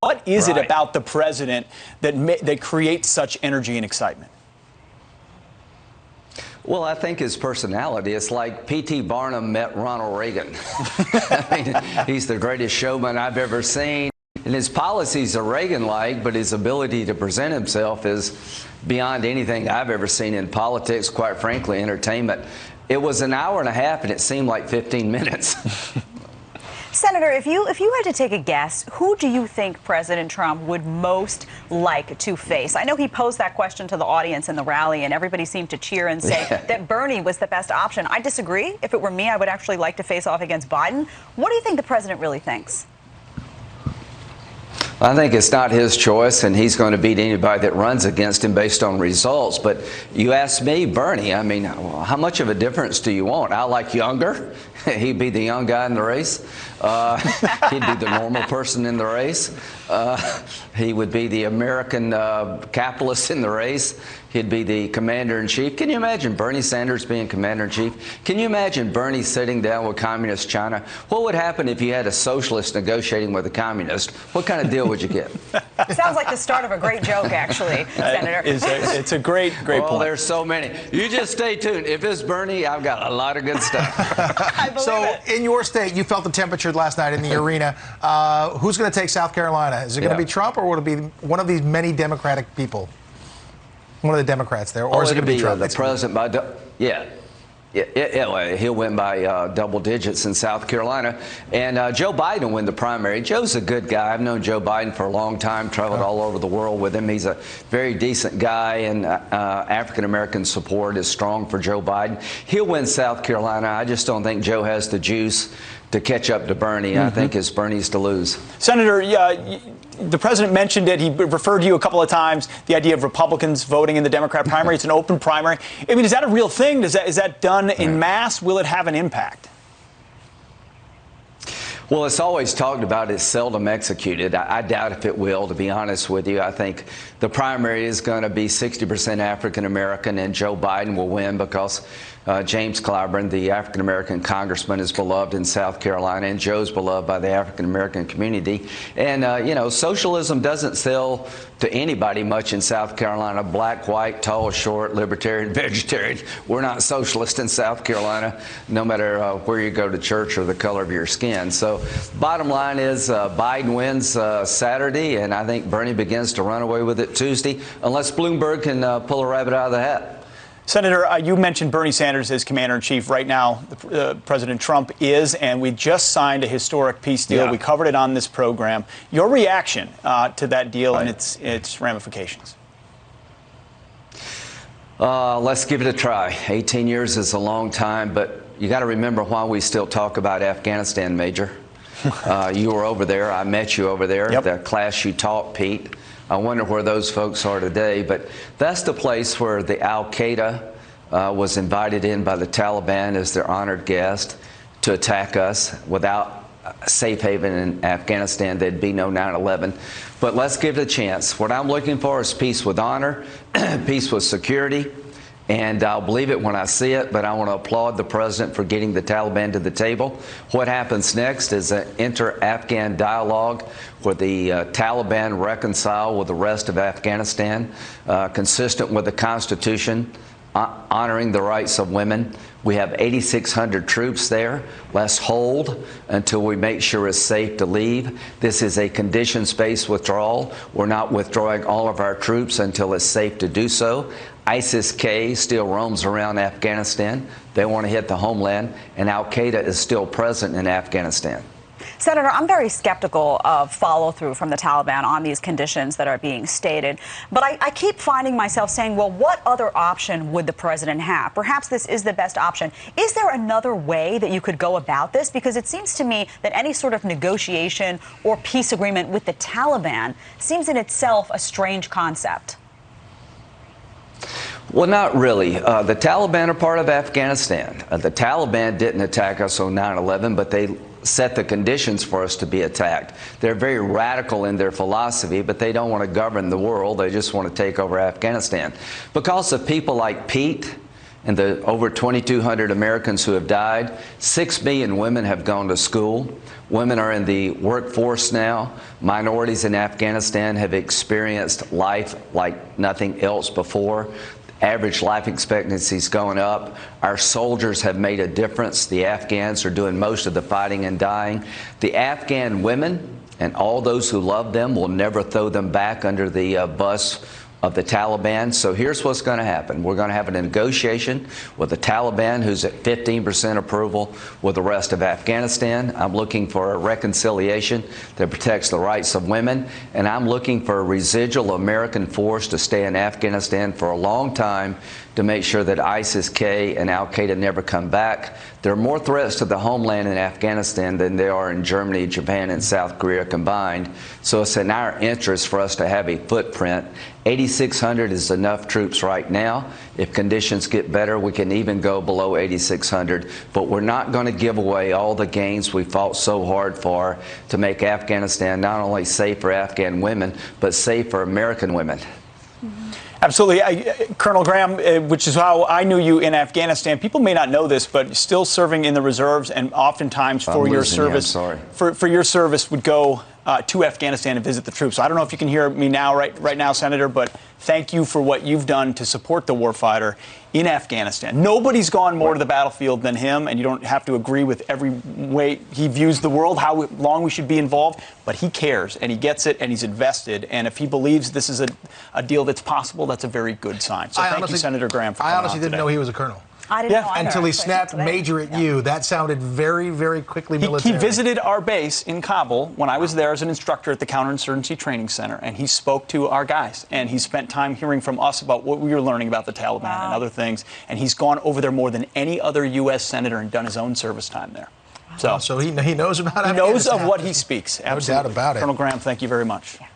What is it Right. about the president that creates such energy and excitement? Well, I think his personality. It's like P.T. Barnum met Ronald Reagan. I mean, he's the greatest showman I've ever seen. And his policies are Reagan-like, but his ability to present himself is beyond anything I've ever seen in politics, quite frankly, entertainment. It was an hour and a half, and it seemed like 15 minutes. Senator, if you had to take a guess, who do you think President Trump would most like to face? I know he posed that question to the audience in the rally, and everybody seemed to cheer and say that Bernie was the best option. I disagree. If it were me, I would actually like to face off against Biden. What do you think the president really thinks? I think it's not his choice, and he's going to beat anybody that runs against him based on results. But you ask me, Bernie, I mean, how much of a difference do you want? I like younger. He'd be the young guy in the race. He'd be the normal person in the race. He would be the American capitalist in the race. He'd be the commander-in-chief. Can you imagine Bernie Sanders being commander-in-chief? Can you imagine Bernie sitting down with communist China? What would happen if you had a socialist negotiating with a communist? What kind of deal would you get? Sounds like the start of a great joke, actually, Senator. It's a great point. There's so many. You just stay tuned. If it's Bernie, I've got a lot of good stuff. So, in your state, you felt the temperature last night in the arena. Who's going to take South Carolina? Is it going to be Trump, or will it be one of these many Democratic people? One of the Democrats there, or is it going to be Trump? The president by he'll win by double digits in South Carolina, and Joe Biden will win the primary. Joe's a good guy. I've known Joe Biden for a long time, traveled all over the world with him. He's a very decent guy, and African-American support is strong for Joe Biden. He'll win South Carolina. I just don't think Joe has the juice to catch up to Bernie. I think it's Bernie's to lose. Senator, the president mentioned it. He referred to you a couple of times, the idea of Republicans voting in the Democrat primary. It's an open primary. I mean, is that a real thing? Is that done en masse? Will it have an impact? Well, it's always talked about. It's seldom executed. I doubt if it will, to be honest with you. I think the primary is going to be 60% African-American, and Joe Biden will win because James Clyburn, the African-American congressman, is beloved in South Carolina, and Joe's beloved by the African-American community. And, socialism doesn't sell to anybody much in South Carolina. Black, white, tall, short, libertarian, vegetarian. We're not socialist in South Carolina, no matter where you go to church or the color of your skin. So bottom line is Biden wins Saturday, and I think Bernie begins to run away with it Tuesday, unless Bloomberg can pull a rabbit out of the hat. Senator, you mentioned Bernie Sanders as commander-in-chief. Right now, President Trump is, and we just signed a historic peace deal. Yeah. We covered it on this program. Your reaction to that deal and its ramifications? Let's give it a try. 18 years is a long time, but you got to remember why we still talk about Afghanistan, Major. You were over there. I met you over there. Yep. The class you taught, Pete. I wonder where those folks are today, but that's the place where the Al-Qaeda was invited in by the Taliban as their honored guest to attack us. Without a safe haven in Afghanistan, there'd be no 9/11. But let's give it a chance. What I'm looking for is peace with honor, peace with security, and I'll believe it when I see it, but I want to applaud the president for getting the Taliban to the table. What happens next is an inter-Afghan dialogue where the Taliban reconcile with the rest of Afghanistan, consistent with the Constitution, honoring the rights of women. We have 8,600 troops there. Let's hold until we make sure it's safe to leave. This is a conditions-based withdrawal. We're not withdrawing all of our troops until it's safe to do so. ISIS-K still roams around Afghanistan. They want to hit the homeland, and Al-Qaeda is still present in Afghanistan. Senator, I'm very skeptical of follow-through from the Taliban on these conditions that are being stated. But I keep finding myself saying, well, what other option would the president have? Perhaps this is the best option. Is there another way that you could go about this? Because it seems to me that any sort of negotiation or peace agreement with the Taliban seems in itself a strange concept. Well, not really. The Taliban are part of Afghanistan. The Taliban didn't attack us on 9/11, but they set the conditions for us to be attacked. They're very radical in their philosophy, but they don't want to govern the world. They just want to take over Afghanistan. Because of people like Pete and the over 2,200 Americans who have died, 6 million women have gone to school. Women are in the workforce now. Minorities in Afghanistan have experienced life like nothing else before. Average life expectancy is going up. Our soldiers have made a difference. The Afghans are doing most of the fighting and dying. The Afghan women and all those who love them will never throw them back under the bus of the Taliban. So here's what's going to happen. We're going to have a negotiation with the Taliban, who's at 15% approval, with the rest of Afghanistan. I'm looking for a reconciliation that protects the rights of women, and I'm looking for a residual American force to stay in Afghanistan for a long time to make sure that ISIS-K and al-Qaeda never come back. There are more threats to the homeland in Afghanistan than there are in Germany, Japan, and South Korea combined. So it's in our interest for us to have a footprint. 8,600 is enough troops right now. If conditions get better, we can even go below 8,600. But we're not going to give away all the gains we fought so hard for to make Afghanistan not only safe for Afghan women, but safe for American women. Absolutely. Colonel Graham, which is how I knew you in Afghanistan. People may not know this, but still serving in the reserves, and oftentimes for your service, for your service would go to Afghanistan and visit the troops. So I don't know if you can hear me now, right now, Senator, but thank you for what you've done to support the warfighter in Afghanistan. Nobody's gone more to the battlefield than him, and you don't have to agree with every way he views the world, how long we should be involved, but he cares, and he gets it, and he's invested. And if he believes this is a deal that's possible, that's a very good sign. So thank you, Senator Graham, for coming on honestly didn't know he was a colonel. I didn't know either, until he snapped major at you. That sounded very, very quickly military. He visited our base in Kabul when I was there as an instructor at the Counterinsurgency Training Center, and he spoke to our guys. And he spent time hearing from us about what we were learning about the Taliban and other things. And he's gone over there more than any other U.S. senator and done his own service time there. So he knows about Afghanistan. He knows of what he speaks. No doubt about it. Colonel Graham, thank you very much.